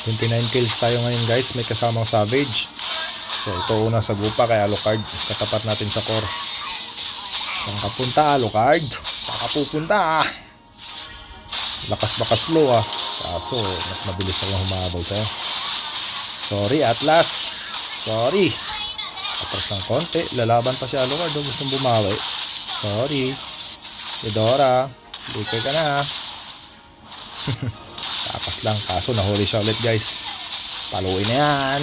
29 kills tayo ngayon guys, may kasamang Savage. So ito una sa gupa kay Alucard, katapat natin sa core. Saan ka punta Alucard? Saan ka pupunta? Lakas-bakas slow kaso mas mabilis akong humabol sa'yo. Sorry Atlas, sorry. Atras ng konti, lalaban pa si Alucard, gustong bumawi. Sorry Eudora, likay ka na. Takas lang, kaso nahuli siya ulit guys. Paluin na yan.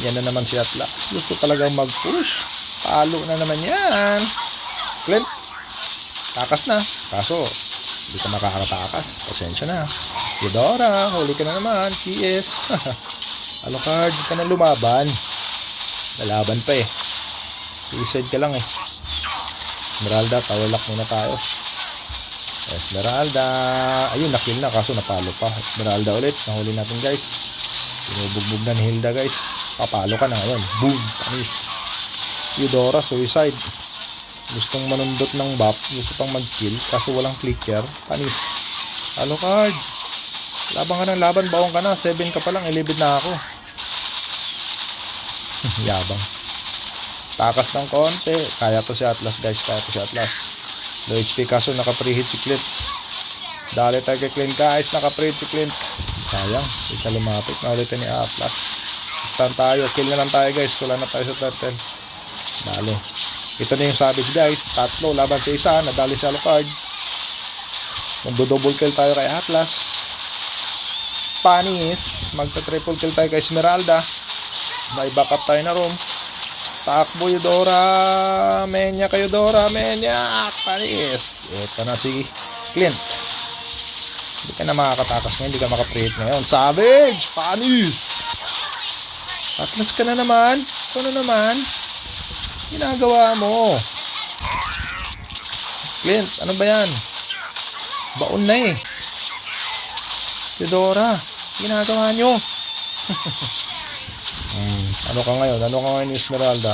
Yan na naman si Atlas, gusto talagang mag-push. Palo na naman yan. Clint, takas na, kaso hindi ka makakatakas, pasensya na. Eudora, huli ka na naman. PS. Alucard, hindi ka na lumaban. Lalaban pa eh. Suicide ka lang eh. Esmeralda, tawalak muna tayo. Esmeralda, ayun, nakill na kaso napalo pa. Esmeralda ulit, nahuli natin guys. Pinubugbog na ni Hilda guys. Papalo ka na ngayon. Boom, panis. Eudora, suicide. Gustong manundot ng buff, gusto pang mag-kill kaso walang clicker. Panis. Alucard, laban ka ng laban, bawang ka na. 7 ka pa lang, 11 na ako. Yabang. Takas ng konti. Kaya to si Atlas guys, kaya to si Atlas. Low HP kaso naka-preheat si Clint. Dali tayo kay Clint guys, naka-preheat si Clint. Sayang, hindi siya lumapit. Naulitin ni Atlas. Stun tayo, kill na lang tayo guys. Wala na tayo sa turtle. Dali. Ito na yung Savage guys. Tatlo laban sa isa, nadali si Alucard. Magdo-double kill tayo kay Atlas. Panis. Magta-triple kill tayo kay Esmeralda. May backup tayo na room. Takbo Eudora, Menya kayo Eudora, Menya, panis. Ito na si Clint. Hindi ka na makakatakas ngayon, hindi ka makaprehit ngayon. Savage, panis. Atlas ka na naman. Ito na naman. Ginagawa mo. Clint, ano ba yan? Baon na eh. Eudora, ginagawa nyo. Ano ka ngayon? Ano ka ngayon Esmeralda?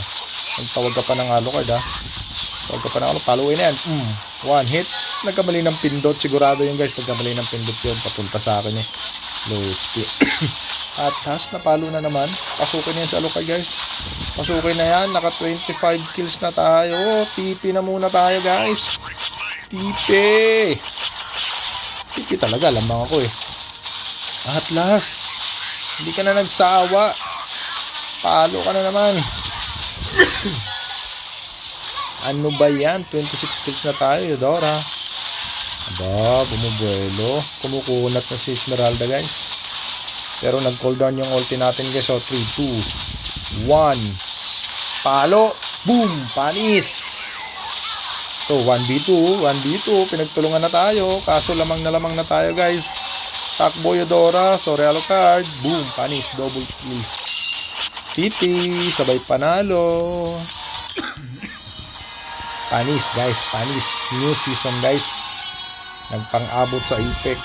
Tawag ka pa ng Alucard Tawag ka pa ng Alucard. Paluin na yan. One hit. Nagkamali ng pindot. Sigurado yung guys. Nagkamali ng pindot yun. Papunta sa akin eh. Low HP. At has napalo na naman. Pasukin na yan sa Alucard guys. Pasukin na yan. Naka 25 kills na tayo. TP na muna tayo guys. TP. TP talaga. Lamang ako eh. Atlas. Hindi ka na nagsawa. Palo ka na naman. Ano ba yan? 26 kills na tayo, Eudora. Aba, bumubuelo. Kumukunat na si Esmeralda, guys. Pero nag-cooldown yung ulti natin, guys. So, 3, 2, 1. Palo. Boom! Panis! So, 1v2. 1v2. Pinagtulungan na tayo. Kaso lamang na tayo, guys. Takbo, Eudora. Sorry, Alucard. Boom! Panis. Double kill. TP, sabay panalo. Panis guys, panis. New season guys. Nagpang-abot sa Apex.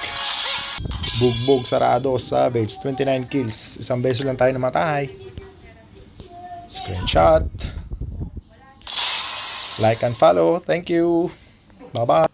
Bugbog, sarado, Savage. 29 kills. Isang beso lang tayo namatay. Screenshot. Like and follow. Thank you. Bye-bye.